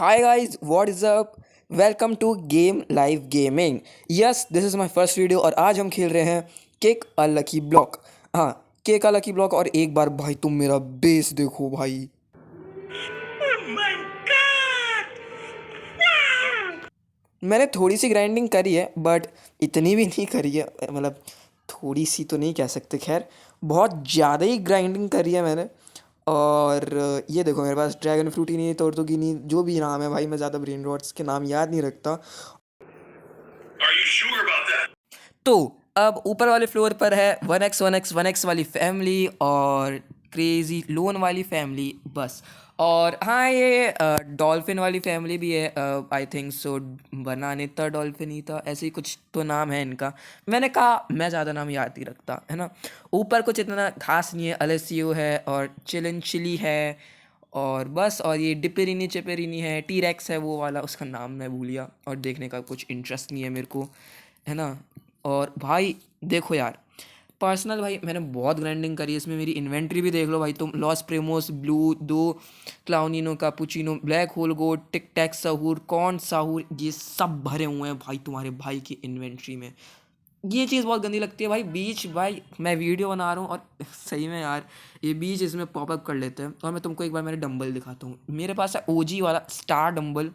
Hi guys, what is up? Welcome to Game Live Gaming. Yes, this is my first video और आज हम खेल रहे हैं केक अ लकी ब्लॉक। हाँ, केक अ लकी ब्लॉक। और एक बार भाई तुम मेरा बेस देखो भाई। मैंने थोड़ी सी ग्राइंडिंग करी है बट इतनी भी नहीं करी है, मतलब थोड़ी सी तो नहीं कह सकते, खैर बहुत ज़्यादा ही ग्राइंडिंग करी है मैंने। और ये देखो मेरे पास ड्रैगन फ्रूटी नहीं, तोरतुगी, जो भी नाम है भाई, मैं ज़्यादा ब्रेन रॉट्स के नाम याद नहीं रखता। Are you sure about that? तो अब ऊपर वाले फ्लोर पर है 1x वाली फैमिली और क्रेजी लोन वाली फैमिली बस। और हाँ, ये डॉल्फिन वाली फैमिली भी है, आई थिंक सो। बनानेता डॉल्फिन ही था, ऐसे ही कुछ तो नाम है इनका। मैंने कहा मैं ज़्यादा नाम याद नहीं रखता, है ना। ऊपर कुछ इतना खास नहीं है, अलेसियो है और चिलिन चिली है और बस। और ये डिपेरिनी चिपेरिनी है, टी रेक्स है वो वाला, उसका नाम मैं भूल गया और देखने का कुछ इंटरेस्ट नहीं है मेरे को, है ना। और भाई देखो यार, पर्सनल भाई मैंने बहुत ग्राइंडिंग करी है इसमें। मेरी इन्वेंट्री भी देख लो भाई तुम। लॉस प्रेमोस ब्लू, दो क्लाउनिनो कापुचिनो, ब्लैक होल गोड, टिक टैक सहूर, कॉर्न साहूर, ये सब भरे हुए हैं भाई तुम्हारे भाई की इन्वेंट्री में। ये चीज़ बहुत गंदी लगती है भाई। बीच भाई मैं वीडियो बना रहा हूँ और सही में यार ये बीच इसमें पॉपअप कर लेते हैं। और मैं तुमको एक बार मेरे डंबल दिखाता हूँ। मेरे पास है ओजी वाला स्टार डंबल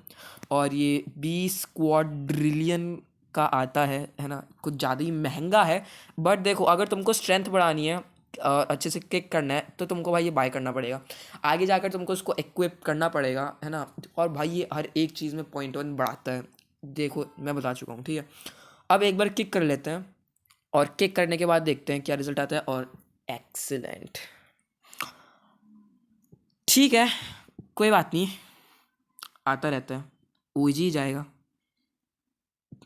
और ये 20 क्वाड्रिलियन का आता है ना। कुछ ज़्यादा ही महंगा है बट देखो, अगर तुमको स्ट्रेंथ बढ़ानी है और अच्छे से किक करना है तो तुमको भाई ये बाय करना पड़ेगा। आगे जाकर तुमको इसको इक्विप करना पड़ेगा, है ना। और भाई ये हर एक चीज़ में पॉइंट वन बढ़ाता है। देखो मैं बता चुका हूँ, ठीक है। अब एक बार किक कर लेते हैं और किक करने के बाद देखते हैं क्या रिजल्ट आता है। और एक्सीलेंट, ठीक है, कोई बात नहीं, आता रहता है, ओजी जाएगा।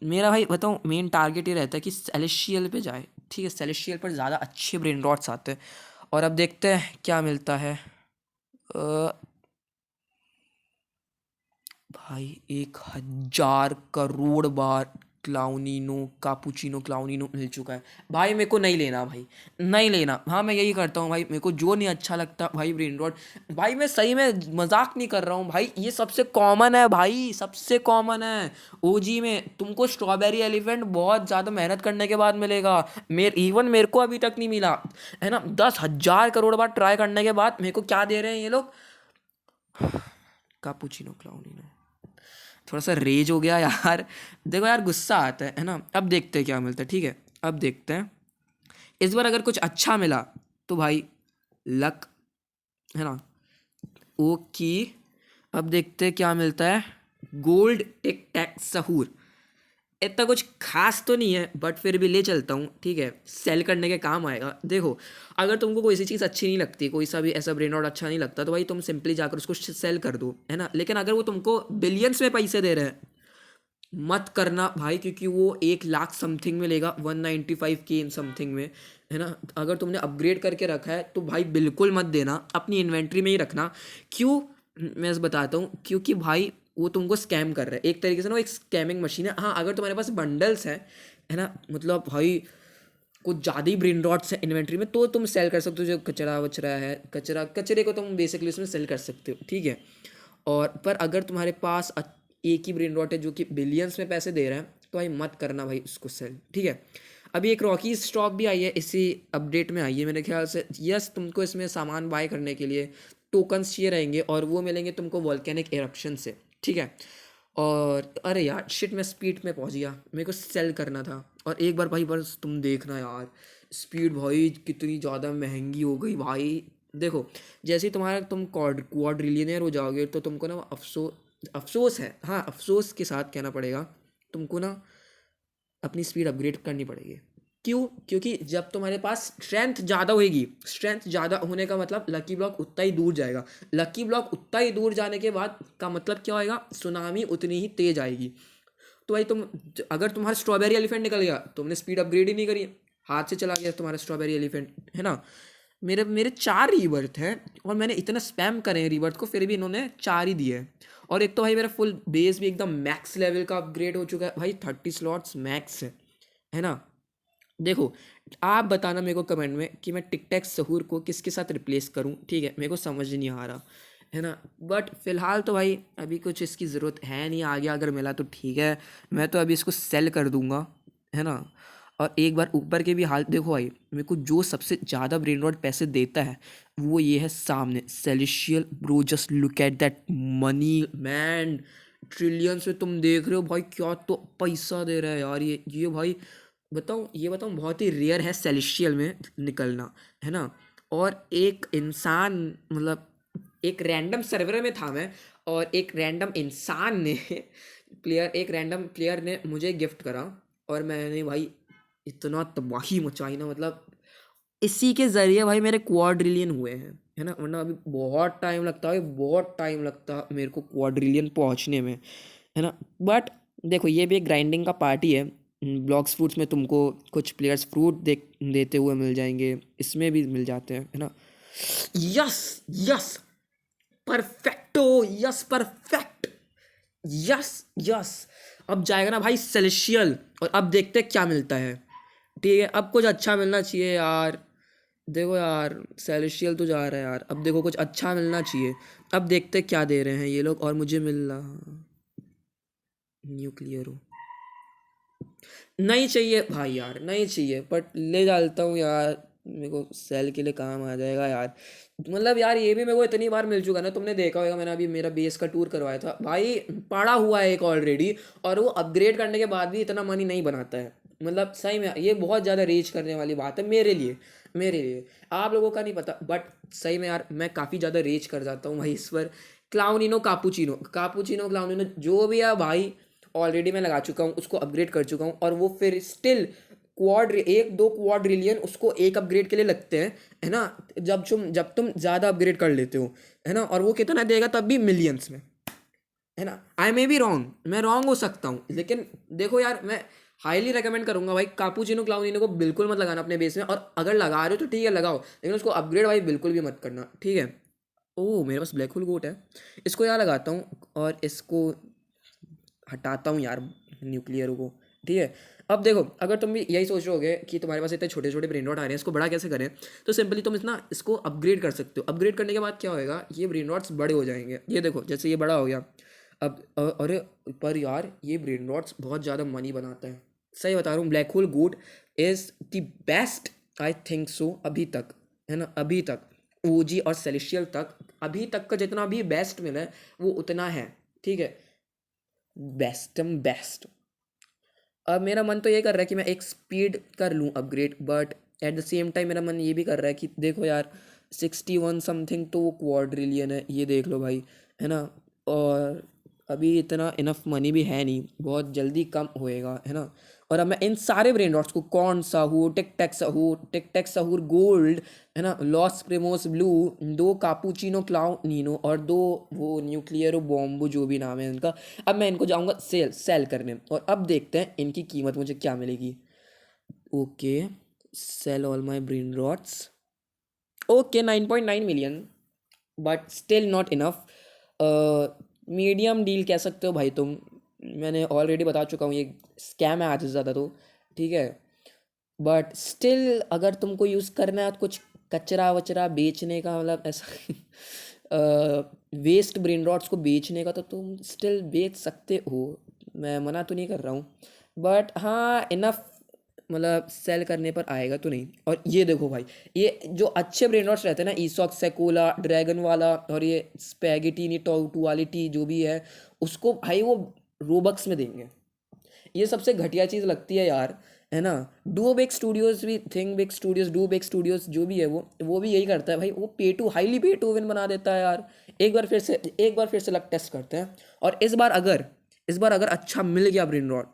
मेरा भाई बताऊँ मेन टारगेट ये रहता है कि सेलेशियल पे जाए, ठीक है। सेलेशियल पर ज़्यादा अच्छे ब्रेन रॉट्स आते हैं। और अब देखते हैं क्या मिलता है। भाई 1,000 करोड़ बार क्लाउनिनो कापुचिनो क्लाउनिनो मिल चुका है भाई। मेरे को नहीं लेना भाई, नहीं लेना। हाँ मैं यही करता हूँ भाई, मेरे को जो नहीं अच्छा लगता भाई ब्रेन रॉट। भाई मैं सही में मजाक नहीं कर रहा हूँ भाई, ये सबसे कॉमन है भाई, सबसे कॉमन है। ओजी में तुमको स्ट्रॉबेरी एलिफेंट बहुत ज़्यादा मेहनत करने के बाद मिलेगा। मेरे को अभी तक नहीं मिला, है ना। 10,000 करोड़ बार ट्राई करने के बाद मेरे को क्या दे रहे हैं ये लोग, कापुचिनो क्लाउनिनो। थोड़ा सा रेज हो गया यार, देखो यार गुस्सा आता है ना। अब देखते हैं क्या मिलता है, ठीक है। अब देखते हैं इस बार अगर कुछ अच्छा मिला तो भाई लक, है ना। ओके, अब देखते हैं क्या मिलता है। गोल्ड टिक टैक सहूर। इतना कुछ खास तो नहीं है बट फिर भी ले चलता हूँ, ठीक है। सेल करने के काम आएगा। देखो अगर तुमको कोई सी चीज़ अच्छी नहीं लगती, कोई सा भी ऐसा ब्रेन आउट अच्छा नहीं लगता, तो भाई तुम सिंपली जाकर उसको सेल कर दो, है ना। लेकिन अगर वो तुमको बिलियंस में पैसे दे रहे हैं, मत करना भाई, क्योंकि वो 1 लाख समथिंग में लेगा, 195K इन समथिंग में, है ना। अगर तुमने अपग्रेड करके रखा है तो भाई बिल्कुल मत देना, अपनी इन्वेंट्री में ही रखना। क्यों, मैं बताता हूँ। क्योंकि भाई वो तुमको स्कैम कर रहा है एक तरीके से ना, वो एक स्कैमिंग मशीन है। हाँ अगर तुम्हारे पास बंडल्स हैं, है ना, मतलब भाई कुछ ज़्यादा ही ब्रेन रॉट्स है इन्वेंट्री में, तो तुम सेल कर सकते हो। जो कचरा वचरा है, कचरे को तुम बेसिकली उसमें सेल कर सकते हो, ठीक है। और पर अगर तुम्हारे पास एक ही ब्रेन रॉट है जो कि बिलियंस में पैसे दे रहा है, तो भाई मत करना भाई उसको सेल, ठीक है। अभी एक रॉकी स्टॉक भी आई है, इसी अपडेट में आई है मेरे ख्याल से। यस, तुमको इसमें सामान बाय करने के लिए टोकन्स चाहिए रहेंगे और वो मिलेंगे तुमको वॉल्केनिक एरप्शन से, ठीक है। और अरे यार शिट, मैं स्पीड में पहुंच गया, मेरे को सेल करना था। और एक बार भाई बस तुम देखना यार, स्पीड भाई कितनी ज़्यादा महंगी हो गई भाई। देखो जैसे ही तुम्हारा तुम क्वाड्रिलियनियर हो जाओगे तो तुमको ना अफसोस है, हाँ अफसोस के साथ कहना पड़ेगा, तुमको ना अपनी स्पीड अपग्रेड करनी पड़ेगी। क्यों? क्योंकि जब तुम्हारे पास स्ट्रेंथ ज़्यादा होएगी, स्ट्रेंथ ज़्यादा होने का मतलब लकी ब्लॉक उतना ही दूर जाएगा। लकी ब्लॉक उतना ही दूर जाने के बाद का मतलब क्या होएगा, सुनामी उतनी ही तेज आएगी। तो भाई तुम, अगर तुम्हारा स्ट्रॉबेरी एलिफेंट निकल गया, तुमने स्पीड अपग्रेड ही नहीं करी, हाथ से चला गया तुम्हारा स्ट्रॉबेरी एलिफेंट, है ना। मेरे मेरे 4 रीबर्थ हैं और मैंने इतना स्पैम करे हैं रीबर्थ को, फिर भी इन्होंने 4 ही दिए हैं। और एक तो भाई मेरा फुल बेस भी एकदम मैक्स लेवल का अपग्रेड हो चुका है भाई, 30 स्लॉट्स मैक्स है ना। देखो आप बताना मेरे को कमेंट में कि मैं टिक टैक सहूर को किसके साथ रिप्लेस करूं, ठीक है। मेरे को समझ नहीं आ रहा। है ना। बट फिलहाल तो भाई अभी कुछ इसकी ज़रूरत है नहीं, आगे अगर मिला तो ठीक है, मैं तो अभी इसको सेल कर दूंगा, है ना। और एक बार ऊपर के भी हाल देखो भाई, मेरे को जो सबसे ज़्यादा ब्रेन रॉट पैसे देता है वो ये है सामने celestial bro. Just look at that money man, trillions में तुम देख रहे हो भाई, क्या तो पैसा दे रहा है यार ये भाई। ये बताऊँ बहुत ही रेयर है सेलेशियल में निकलना, है ना। और एक इंसान, मतलब एक रैंडम सर्वर में था मैं, और एक रैंडम इंसान ने एक रैंडम प्लेयर ने मुझे गिफ्ट करा, और मैंने भाई इतना तबाही मचाई ना, मतलब इसी के ज़रिए भाई मेरे क्वाड्रिलियन हुए हैं, है ना। वरना अभी बहुत टाइम लगता है, बहुत टाइम लगता मेरे को क्वाड्रिलियन पहुंचने में, है ना। बट देखो ये भी एक ग्राइंडिंग का पार्ट ही है। ब्लॉक्स फ्रूट्स में तुमको कुछ प्लेयर्स फ्रूट देते हुए मिल जाएंगे, इसमें भी मिल जाते हैं, है ना। Yes, yes, perfecto, yes perfect, yes, yes. अब जाएगा ना भाई सेलेशियल, और अब देखते हैं क्या मिलता है। ठीक है, अब कुछ अच्छा मिलना चाहिए यार। देखो यार सेलेशियल तो जा रहा है यार, अब देखो कुछ अच्छा मिलना चाहिए। अब देखते हैं क्या दे रहे हैं ये लोग, और मुझे मिल रहा न्यूक्लियर हो। नहीं चाहिए भाई यार, नहीं चाहिए, बट ले डालता हूँ यार, मेरे को सेल के लिए काम आ जाएगा यार। मतलब यार ये भी मेरे को इतनी बार मिल चुका ना, तुमने देखा होगा मैंने अभी मेरा बेस का टूर करवाया था भाई, पड़ा हुआ है एक ऑलरेडी, और वो अपग्रेड करने के बाद भी इतना मनी नहीं बनाता है। मतलब सही में ये बहुत ज़्यादा रीच करने वाली बात है मेरे लिए, मेरे लिए। आप लोगों का नहीं पता, बट सही में यार मैं काफ़ी ज़्यादा रीच कर जाता हूँ भाई इस पर। क्लाउनिनो कापुचिनो, कापुचिनो क्लाउनिनो जो भी है भाई, ऑलरेडी मैं लगा चुका हूँ, उसको अपग्रेड कर चुका हूँ, और वो फिर स्टिल एक दो क्वाड्रिलियन उसको एक अपग्रेड के लिए लगते हैं, है ना। जब तुम ज़्यादा अपग्रेड कर लेते हो, है ना, और वो कितना देगा तब भी मिलियंस में, है ना। आई मे बी रॉन्ग, मैं रॉन्ग हो सकता हूँ, लेकिन देखो यार मैं हाईली रेकमेंड करूंगा भाई कापुचिनो क्लाउनिनो को बिल्कुल मत लगाना अपने बेस में, और अगर लगा रहे हो तो ठीक है लगाओ, लेकिन उसको अपग्रेड भाई बिल्कुल भी मत करना, ठीक है। ओह मेरे पास ब्लैक होल गोट है, इसको यहाँ लगाता हूँ, और इसको हटाता हूँ यार न्यूक्लियर को, ठीक है। अब देखो अगर तुम भी यही सोच रहे होगे कि तुम्हारे पास इतने छोटे छोटे ब्रेन रॉट आ रहे हैं, इसको बड़ा कैसे करें, तो सिंपली तुम इतना इसको अपग्रेड कर सकते हो। अपग्रेड करने के बाद क्या होएगा, ये ब्रेन रॉट्स बड़े हो जाएंगे, ये देखो जैसे ये बड़ा हो गया। अब अरे पर यार ये ब्रेन रॉट्स बहुत ज़्यादा मनी बनाता है, सही बता रहा हूँ। Black hole goat is the best, I think so अभी तक, है ना। अभी तक ओजी और सेलेशियल तक अभी तक का जितना भी बेस्ट मिला है वो उतना है, ठीक है। बेस्टम बेस्ट। अब मेरा मन तो ये कर रहा है कि मैं एक स्पीड कर लूँ upgrade, but at the same time मेरा मन ये भी कर रहा है कि देखो यार 61 समथिंग तो वो क्वाड्रिलियन है, ये देख लो भाई, है ना। और अभी इतना इनफ मनी भी है नहीं, बहुत जल्दी कम होएगा, है ना। और अब मैं इन सारे ब्रेन रॉट्स को, कौन साहूर, टिक टैक साहूर गोल्ड, है ना, लॉस प्रेमोस ब्लू, दो कापुचिनो क्लाउनिनो, और दो वो न्यूक्लियर बॉम्बो जो भी नाम है इनका, अब मैं इनको जाऊंगा सेल करने, और अब देखते हैं इनकी कीमत मुझे क्या मिलेगी। Okay, sell all my brain rots. Okay 9.9 million, but still not enough. Medium deal कह सकते हो भाई तुम, मैंने ऑलरेडी बता चुका हूँ ये स्कैम है आज से ज़्यादा तो, ठीक है। बट स्टिल अगर तुमको यूज़ करना है तो कुछ कचरा वचरा बेचने का, मतलब ऐसा वेस्ट ब्रेन रॉट्स को बेचने का, तो तुम स्टिल बेच सकते हो, मैं मना तो नहीं कर रहा हूँ, बट हाँ इनफ मतलब सेल करने पर आएगा तो नहीं। और ये देखो भाई, ये जो अच्छे ब्रेन रॉट्स रहते हैं ना, ईसॉक सेकोला ड्रैगन वाला, और ये स्पैगेटी नी टू वाली टी जो भी है, उसको भाई वो रोबक्स में देंगे। ये सबसे घटिया चीज़ लगती है यार, है ना। डू बिग स्टूडियोज भी, think big studios, do big studios जो भी है वो भी यही करता है भाई, वो हाईली पे टू विन बना देता है यार। एक बार फिर से लक टेस्ट करते हैं, और इस बार अगर अच्छा मिल गया ब्रेन रॉट,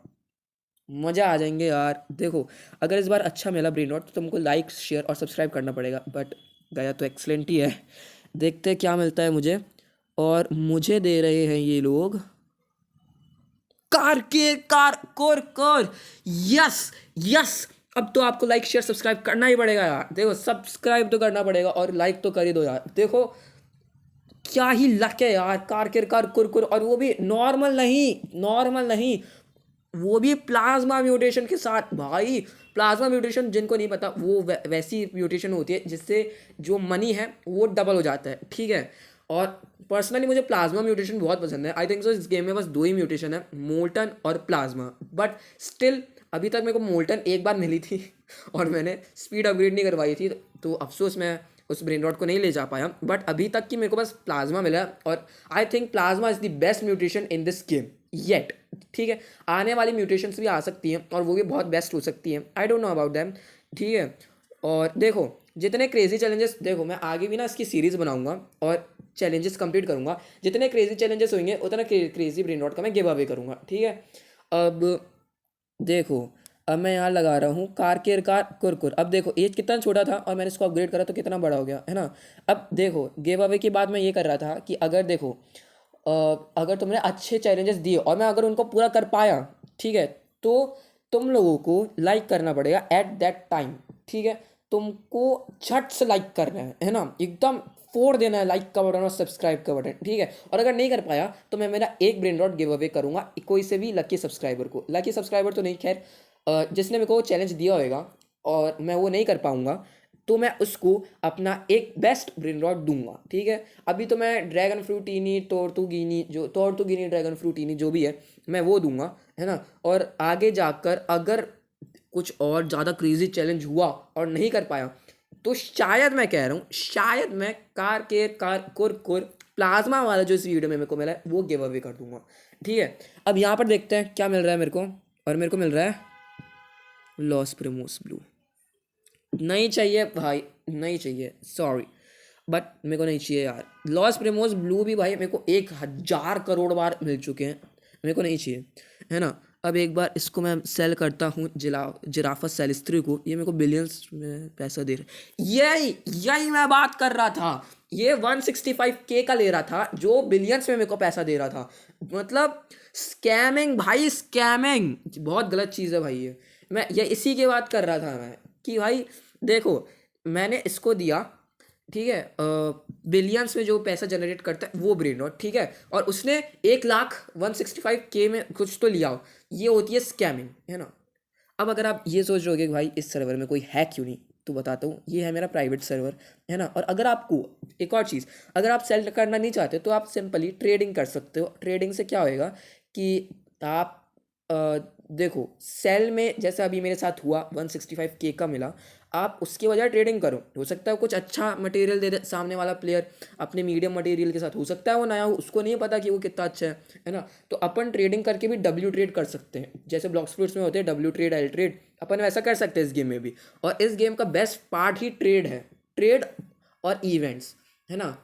मज़ा आ जाएंगे यार। देखो अगर इस बार अच्छा मिला ब्रेन रॉट तो तुमको लाइक शेयर और सब्सक्राइब करना पड़ेगा, बट गया तो एक्सलेंट ही है। देखते हैं क्या मिलता है मुझे, और मुझे दे रहे हैं ये लोग कार। Yes, yes. अब तो आपको लाइक शेयर सब्सक्राइब करना ही पड़ेगा यार, देखो सब्सक्राइब तो करना पड़ेगा, और लाइक तो कर ही दो यार। देखो क्या ही लक है यार, कार कुरकुर, और वो भी नॉर्मल नहीं, वो भी प्लाज्मा म्यूटेशन के साथ भाई। प्लाज्मा म्यूटेशन जिनको नहीं पता, वो वैसी म्यूटेशन होती है जिससे जो मनी है वो डबल हो जाता है, ठीक है। और पर्सनली मुझे प्लाज्मा म्यूटेशन बहुत पसंद है। आई थिंक सो इस गेम में बस दो ही म्यूटेशन है, मोल्टन और प्लाज्मा, बट स्टिल अभी तक मेरे को मोल्टन एक बार मिली थी और मैंने स्पीड अपग्रेड नहीं करवाई थी, तो अफसोस मैं उस ब्रेन रॉट को नहीं ले जा पाया। बट अभी तक की मेरे को बस प्लाज्मा मिला है और I think plasma is the best mutation in this game yet. ठीक है, आने वाली म्यूटेशंस भी आ सकती हैं और वो भी बहुत बेस्ट हो सकती हैं, I don't know about them. ठीक है, और देखो जितने क्रेजी चैलेंजेस, देखो मैं आगे भी ना इसकी सीरीज़ बनाऊंगा और चैलेंजेस कंप्लीट करूंगा, जितने क्रेजी चैलेंजेस होंगे उतना क्रेजी ब्रेन रॉट का मैं गिव अवे करूंगा। ठीक है, अब देखो अब मैं यहाँ लगा रहा हूँ कार केयर कार कुरकुर। अब देखो एज कितना छोटा था और मैंने इसको अपग्रेड करा तो कितना बड़ा हो गया है ना। अब देखो गिव अवे की बात मैं ये कर रहा था कि अगर देखो अगर तुमने अच्छे चैलेंजेस दिए और मैं अगर उनको पूरा कर पाया, ठीक है, तो तुम लोगों को लाइक करना पड़ेगा एट दैट टाइम। ठीक है, तुमको झट से लाइक करना है ना, एकदम फोड़ देना है लाइक का बटन और सब्सक्राइब का बटन। ठीक है, और अगर नहीं कर पाया तो मैं मेरा एक ब्रेन रॉट गिव अवे करूंगा कोई से भी लकी सब्सक्राइबर को। लकी सब्सक्राइबर तो नहीं, खैर जिसने मेरे को चैलेंज दिया होगा और मैं वो नहीं कर पाऊंगा तो मैं उसको अपना एक बेस्ट ब्रेन रॉट दूंगा। ठीक है, अभी तो मैं ड्रैगन फ्रूटीनी टोर्टुगीनी जो टोर्टुगीनी ड्रैगन फ्रूटीनी जो भी है मैं वो दूंगा, है ना। और आगे जाकर अगर कुछ और ज़्यादा क्रेजी चैलेंज हुआ और नहीं कर पाया तो शायद, मैं कह रहा हूँ शायद, मैं कार के कार कुर प्लाज्मा वाला जो इस वीडियो में मेरे को मिला है वो गिव अवे कर दूंगा। ठीक है, अब यहाँ पर देखते हैं क्या मिल रहा है मेरे को, और मेरे को मिल रहा है लॉस प्रेमोस ब्लू। नहीं चाहिए भाई, नहीं चाहिए, सॉरी, बट मेरे को नहीं चाहिए यार। लॉस प्रेमोस ब्लू भी भाई मेरे को 1000 करोड़ बार मिल चुके हैं, मेरे को नहीं चाहिए, है ना। अब एक बार इसको मैं सेल करता हूँ जिराफा सेलिस्ट्री को, ये मेरे को बिलियंस में पैसा दे रहा है। यही यही मैं बात कर रहा था, ये 165K का ले रहा था जो बिलियंस में मेरे को पैसा दे रहा था। मतलब स्कैमिंग भाई, स्कैमिंग बहुत गलत चीज़ है भाई। ये मैं ये इसी की बात कर रहा था मैं कि भाई देखो मैंने इसको दिया, ठीक है, बिलियंस में जो पैसा जनरेट करता है वो ब्रेन रॉट, ठीक है, और उसने 1,01,65K में कुछ तो लिया हो, ये होती है स्कैमिंग, है ना। अब अगर आप ये सोच रहे हो कि भाई इस सर्वर में कोई है क्यों नहीं, तो बताता हूँ, ये है मेरा प्राइवेट सर्वर, है ना। और अगर आपको एक और चीज़, अगर आप सेल करना नहीं चाहते तो आप सिंपली ट्रेडिंग कर सकते हो। ट्रेडिंग से क्या होएगा कि आप देखो सेल में जैसे अभी मेरे साथ हुआ 165K का मिला, आप उसके बजाय ट्रेडिंग करो, हो सकता है कुछ अच्छा मटेरियल दे दे सामने वाला प्लेयर अपने मीडियम मटेरियल के साथ, हो सकता है वो नया हो, उसको नहीं पता कि वो कितना अच्छा है ना। तो अपन ट्रेडिंग करके भी डब्ल्यू ट्रेड कर सकते हैं, जैसे ब्लॉक स्प्लिट्स में होते हैं डब्ल्यू ट्रेड एल ट्रेड, अपन वैसा कर सकते हैं इस गेम में भी। और इस गेम का बेस्ट पार्ट ही ट्रेड है, ट्रेड और इवेंट्स, है ना।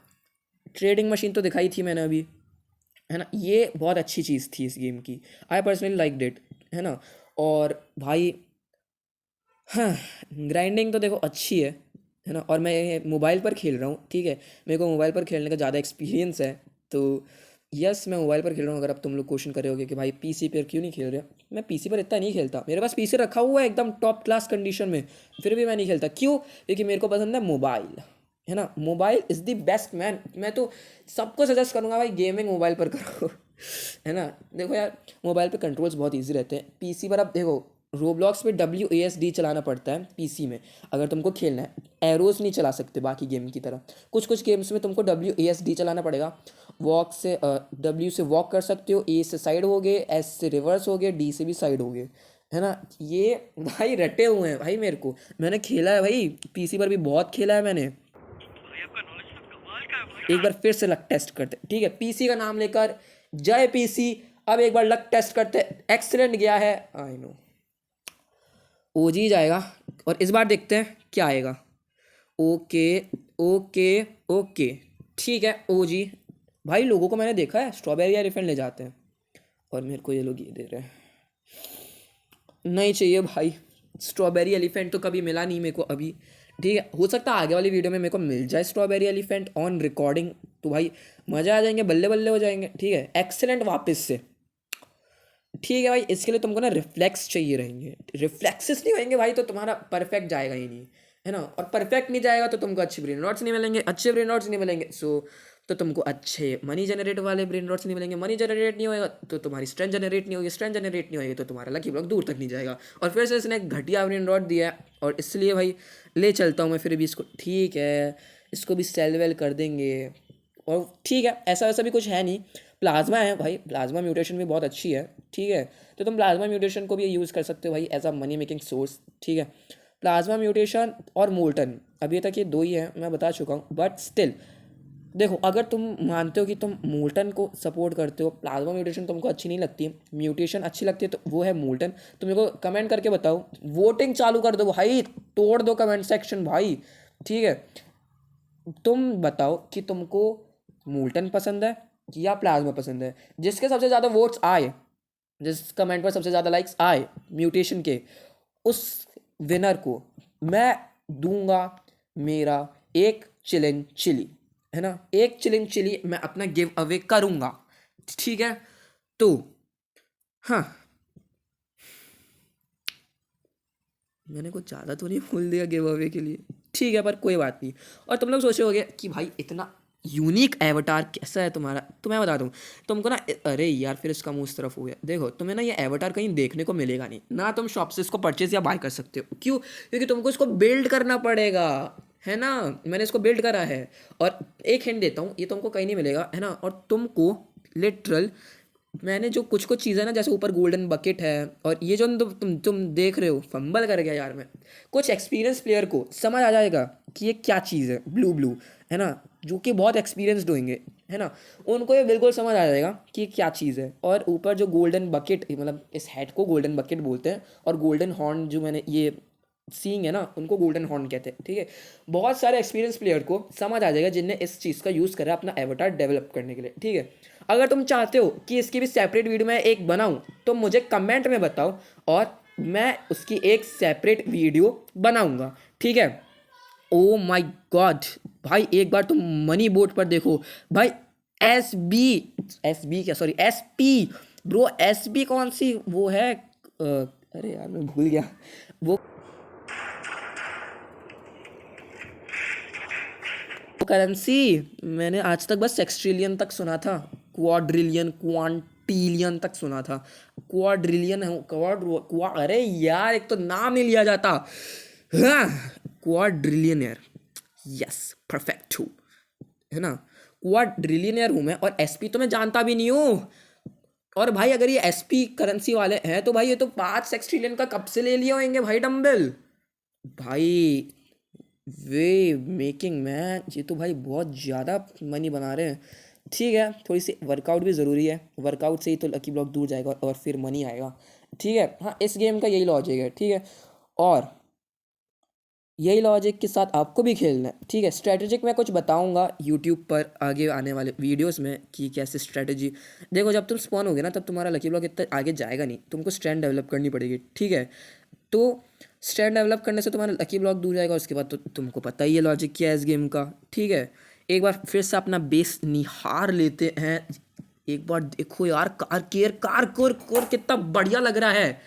ट्रेडिंग मशीन तो दिखाई थी मैंने अभी, है ना, ये बहुत अच्छी चीज़ थी इस गेम की, आई पर्सनली लाइक डिट, है ना। और भाई हाँ, ग्राइंडिंग तो देखो अच्छी है ना। और मैं ये मोबाइल पर खेल रहा हूँ, ठीक है, मेरे को मोबाइल पर खेलने का ज़्यादा एक्सपीरियंस है, तो यस मैं मोबाइल पर खेल रहा हूँ। अगर अब तुम लोग क्वेश्चन कर रहे होगे कि भाई पीसी पर क्यों नहीं खेल रहे, मैं पीसी पर इतना नहीं खेलता, मेरे पास पीसी रखा हुआ है एकदम टॉप क्लास कंडीशन में, फिर भी मैं नहीं खेलता। क्यों? क्योंकि मेरे को पसंद है मोबाइल, है ना। Mobile is the best man, मैं तो सबको सजेस्ट करूँगा भाई गेमिंग मोबाइल पर करो है ना। देखो यार मोबाइल पे कंट्रोल्स बहुत इजी रहते हैं, पीसी पर अब देखो रोब्लॉक्स पे WASD चलाना पड़ता है पीसी में अगर तुमको खेलना है, एरोज नहीं चला सकते बाकी गेम की तरह। कुछ कुछ गेम्स में तुमको WASD चलाना पड़ेगा, वॉक से W से वॉक कर सकते हो, A से साइड हो गए, S से रिवर्स हो गए, D से भी साइड हो गए, है ना। ये भाई रटे हुए हैं भाई, मेरे को मैंने खेला है भाई, पीसी पर भी बहुत खेला है मैंने। एक बार फिर से लक टेस्ट करते, ठीक है, पीसी का नाम लेकर जय पीसी। अब एक बार लक टेस्ट करते, एक्सीलेंट गया है, आई नो ओजी जाएगा, और इस बार देखते हैं क्या आएगा। ओके ओके ओके, ठीक है ओजी। भाई लोगों को मैंने देखा है स्ट्रॉबेरी एलिफेंट ले जाते हैं, और मेरे को ये लोग ये दे रहे हैं, नहीं चाहिए भाई। स्ट्रॉबेरी एलिफेंट तो कभी मिला नहीं मेरे को अभी, ठीक है, हो सकता है आगे वाली वीडियो में मेरे को मिल जाए स्ट्रॉबेरी एलिफेंट ऑन रिकॉर्डिंग, तो भाई मज़ा आ जाएंगे, बल्ले बल्ले हो जाएंगे, ठीक है। एक्सेलेंट वापस से, ठीक है भाई, इसके लिए तुमको ना रिफ्लेक्स चाहिए रहेंगे, रिफ्लेक्सेस नहीं होंगे भाई तो तुम्हारा परफेक्ट जाएगा ही नहीं, है ना। और परफेक्ट नहीं जाएगा तो तुमको अच्छे ब्रेन रॉट्स नहीं मिलेंगे, अच्छे ब्रेन रॉट्स नहीं मिलेंगे तो तुमको अच्छे मनी जनरेट वाले ब्रेन रॉट्स नहीं मिलेंगे, मनी जनरेट नहीं होएगा तो तुम्हारी स्ट्रेंथ जनरेट नहीं होगी, स्ट्रेंथ जनरेट नहीं होगी तो तुम्हारा लकी ब्लॉक दूर तक नहीं जाएगा। और फिर से इसने एक घटिया ब्रेन रॉट दिया है, और इसलिए भाई ले चलता हूँ मैं फिर भी इसको, ठीक है, इसको भी सेल वेल कर देंगे, और ठीक है, ऐसा वैसा भी कुछ है नहीं, प्लाज्मा है भाई, प्लाज्मा म्यूटेशन भी बहुत अच्छी है, ठीक है। तो तुम प्लाज्मा म्यूटेशन को भी यूज़ कर सकते हो भाई as a money making source, ठीक है। प्लाज्मा म्यूटेशन और मोल्टन, अभी तक ये दो ही हैं, मैं बता चुका हूँ, बट स्टिल देखो, अगर तुम मानते हो कि तुम मोल्टन को सपोर्ट करते हो, प्लाज्मा म्यूटेशन तुमको अच्छी नहीं लगती, म्यूटेशन अच्छी लगती है, तो वो है मोल्टन। तुम मेरे को कमेंट करके बताओ, वोटिंग चालू कर दो भाई, तोड़ दो कमेंट सेक्शन भाई, ठीक है। तुम बताओ कि तुमको मोल्टन पसंद है या प्लाज्मा पसंद है। जिसके सबसे ज़्यादा वोट्स आए, जिस कमेंट पर सबसे ज़्यादा लाइक्स आए म्यूटेशन के, उस विनर को मैं दूंगा मेरा एक चिलिन चिली, है ना, एक चिलिन चिली मैं अपना गिव अवे करूंगा, ठीक है। तो हाँ, मैंने कुछ ज़्यादा तो नहीं बोल दिया गिव अवे के लिए, ठीक है, पर कोई बात नहीं। और तुम लोग सोचे होगे कि भाई इतना यूनिक एवटार कैसा है तुम्हारा, तो मैं बता दूं तुमको ना, अरे यार फिर इसका मुंह उस तरफ हो गया। देखो, तुम्हें ना ये एवटार कहीं देखने को मिलेगा नहीं ना, तुम शॉप से इसको परचेज या बाय कर सकते हो। क्यों? क्योंकि तुमको इसको बिल्ड करना पड़ेगा, है ना। मैंने इसको बिल्ड करा है, और एक हिंट देता हूँ, ये तुमको कहीं नहीं मिलेगा, है ना। और तुमको लिटरल, मैंने जो कुछ कुछ चीज़ें ना, जैसे ऊपर गोल्डन बकेट है, और ये जो तुम देख रहे हो, फंबल कर गया यार मैं, कुछ एक्सपीरियंस प्लेयर को समझ आ जाएगा कि ये क्या चीज़ है, ब्लू ब्लू, है ना, जो कि बहुत एक्सपीरियंसड होंगे, है ना, उनको ये बिल्कुल समझ आ जाएगा कि ये क्या चीज़ है। और ऊपर जो गोल्डन बकेट, मतलब इस हेड को गोल्डन बकेट बोलते हैं, और गोल्डन हॉर्न जो मैंने ये सींग है ना, उनको गोल्डन हॉर्न कहते हैं, ठीक है। बहुत सारे एक्सपीरियंस प्लेयर को समझ आ जाएगा जिनने इस चीज़ का यूज़ करा अपना एवटार डेवलप करने के लिए, ठीक है। अगर तुम चाहते हो कि इसकी भी सेपरेट वीडियो मैं एक बनाऊं, तो मुझे कमेंट में बताओ, और मैं उसकी एक सेपरेट वीडियो बनाऊंगा, ठीक है। ओ माय गॉड भाई, एक बार तुम मनी बोट पर देखो भाई, एस बी क्या, sorry S P, bro S B कौन सी वो है, अरे यार मैं भूल गया वो करेंसी। मैंने आज तक बस सेक्सट्रिलियन तक सुना था, क्वाड्रिलियन क्वांटिलियन तक सुना था, क्वाड्रिलियन है, अरे यार एक तो नाम नहीं लिया जाता, हाँ, क्वाड्रिलियनियर, यस परफेक्ट हूँ, है ना, क्वाड्रिलियनियर हूँ मैं, और एसपी तो मैं जानता भी नहीं हूँ। और भाई अगर ये एसपी करेंसी वाले हैं, तो भाई ये तो 5 सेक्सट्रिलियन का कब से ले लिए होंगे भाई डम्बल, भाई वे मेकिंग मैन, ये तो भाई बहुत ज़्यादा मनी बना रहे हैं, ठीक है। थोड़ी सी वर्कआउट भी ज़रूरी है, वर्कआउट से ही तो लकी ब्लॉक दूर जाएगा और फिर मनी आएगा, ठीक है। हाँ, इस गेम का यही लॉजिक है, ठीक है, और यही लॉजिक के साथ आपको भी खेलना है, ठीक है। स्ट्रैटेजिक मैं कुछ बताऊंगा यूट्यूब पर आगे आने वाले वीडियोस में कि कैसे स्ट्रैटेजी, देखो जब तुम स्पॉन होगे ना, तब तुम्हारा लकी ब्लॉक इतना आगे जाएगा नहीं, तुमको स्ट्रेंथ डेवलप करनी पड़ेगी, ठीक है। तो स्ट्रेंथ डेवलप करने से तुम्हारा लकी ब्लॉक दूर जाएगा, उसके बाद तो तुमको पता ही है लॉजिक क्या है इस गेम का, ठीक है। एक बार फिर से अपना बेस निहार लेते हैं, एक बार देखो यार, कार कोर कोर कितना बढ़िया लग रहा है।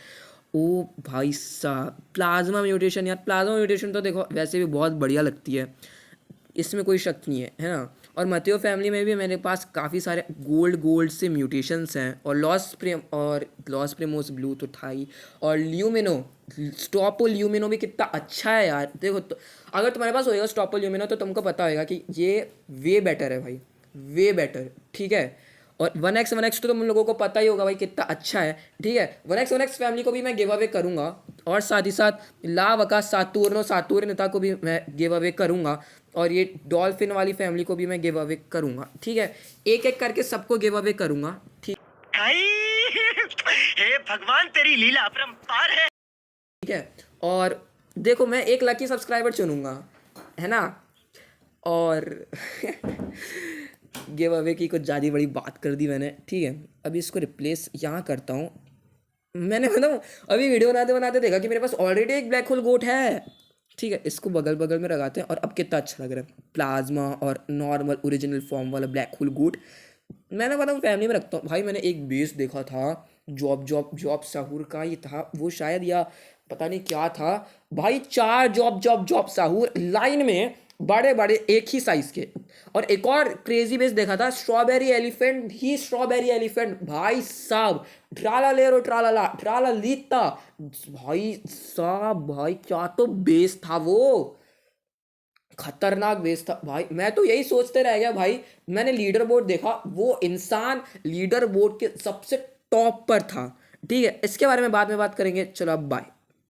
ओ भाई साहब, प्लाज्मा म्यूटेशन यार, प्लाज्मा म्यूटेशन तो देखो वैसे भी बहुत बढ़िया लगती है, इसमें कोई शक नहीं है ना। और मतियो फैमिली में भी मेरे पास काफ़ी सारे गोल्ड से म्यूटेशंस हैं, और लॉस प्रेमोस ब्लू तो था ही, और ल्यूमिनो, स्टॉपो ल्यूमिनो भी कितना अच्छा है यार। देखो तो, अगर तुम्हारे पास होएगा स्टॉपो ल्यूमिनो, तो तुमको पता होगा कि ये वे बेटर है भाई, वे बेटर, ठीक है। और 1x तो तुम लोगों को पता ही होगा भाई कितना अच्छा है, ठीक है। 1x फैमिली को भी मैं गिव अवे करूँगा, और साथ ही साथ लावका सातूर्नता को भी मैं गिव अवे करूँगा, और ये डॉल्फिन वाली फैमिली को भी मैं गिव अवे करूँगा, ठीक है। एक एक करके सबको गिव अवे करूँगा, ठीक हे भगवान, तेरी लीला अपरंपार है, है। और देखो, मैं एक लकी सब्सक्राइबर चुनूँगा, है ना, और गिव अवे की कुछ ज़्यादा बड़ी बात कर दी मैंने, ठीक है। अभी इसको रिप्लेस यहाँ करता हूँ, मैंने मतलब अभी वीडियो बनाते बनाते देखा कि मेरे पास ऑलरेडी एक ब्लैक होल गोट है, ठीक है। इसको बगल बगल में लगाते हैं, और अब कितना अच्छा लग रहा है, प्लाज्मा और नॉर्मल ओरिजिनल फॉर्म वाला ब्लैक होल गोट। मैंने पता फैमिली में रखता हूँ भाई। मैंने एक बेस देखा था, जॉब साहूर का ही था वो शायद, या पता नहीं क्या था भाई, 4 जॉब साहूर लाइन में, बड़े बड़े एक ही साइज के। और एक और क्रेजी बेस देखा था, स्ट्रॉबेरी एलिफेंट भाई साहब, ट्राला लेरो ट्राला ट्राला लीता, भाई साहब भाई क्या तो बेस था वो, खतरनाक बेस था भाई। मैं तो यही सोचते रह गया भाई। मैंने लीडर बोर्ड देखा, वो इंसान लीडर बोर्ड के सबसे टॉप पर था। ठीक है, इसके बारे में बाद में बात करेंगे। चलो अब बाय।